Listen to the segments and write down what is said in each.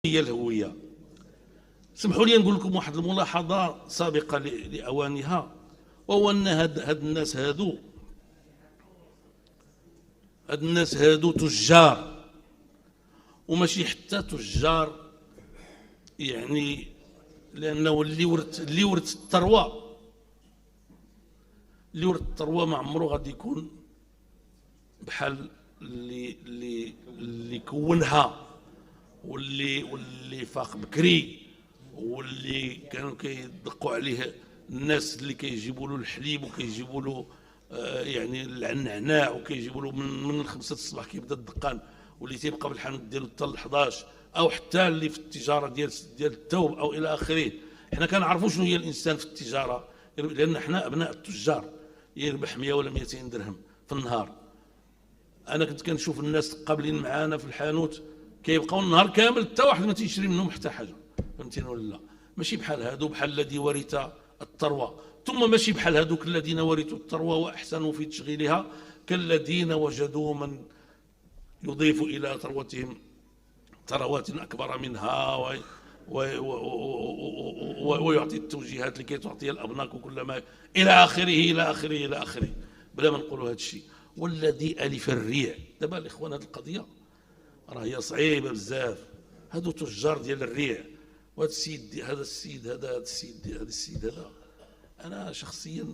هي الهوية. سمحوا لي نقول لكم واحد الملاحظة سابقة لأوانها، وهو أن هاد الناس هادو تجار، وماشي حتى تجار يعني، لأنه اللي ورث الثروة ما عمره غادي يكون بحال اللي كونها واللي فاق بكري، واللي كانوا كيدقوا عليه الناس اللي كيجيبوا له الحليب وكيجيبوا له يعني العنعناع، وكيجيبوا له من 5 الصباح كيبدا الدقان، واللي تيبقى بالحانوت ديالو حتى ل 11، او حتى اللي في التجاره ديال الثوب او الى اخره. حنا كنعرفوا شنو هي الانسان في التجاره، لان حنا ابناء التجار، يربح 100 ولا 200 درهم في النهار. انا كنت كنشوف الناس قابلين معانا في الحانوت كيبقاو النهار كامل حتى واحد ما تيشري منهم حتى حاجه، فهمتيني ولا لا؟ ماشي بحال هادو، بحال الذي ورث الثروه، ثم ماشي بحال هادوك الذين ورثوا الثروه واحسنوا في تشغيلها كالذين وجدوا من يضيف الى ثروتهم ثروات اكبر منها ويعطي التوجيهات لكي تعطي الابناك وكل ما الى اخره بلا ما نقولوا هذا الشيء. والذي الف الريع، دابا الاخوان هذه القضيه راه هي صعيبه بزاف، هادو تجار ديال الريع. وهذا السيد هذا انا شخصيا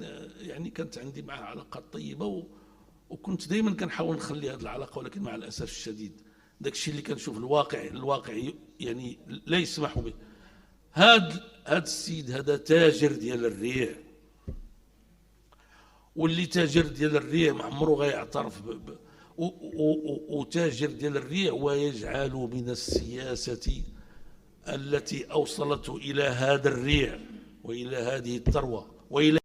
يعني كانت عندي معه علاقات طيبه، وكنت دائما كنحاول نخلي هذه العلاقه، ولكن مع الاسف الشديد داك الشيء اللي كنشوف الواقع يعني لا يسمح به. هذا السيد هذا تاجر ديال الريع، واللي تاجر ديال الريع ما عمره غيعترف وتاجر ديال الريع ويجعل من السياسة التي أوصلته إلى هذا الريع وإلى هذه الثروة وإلى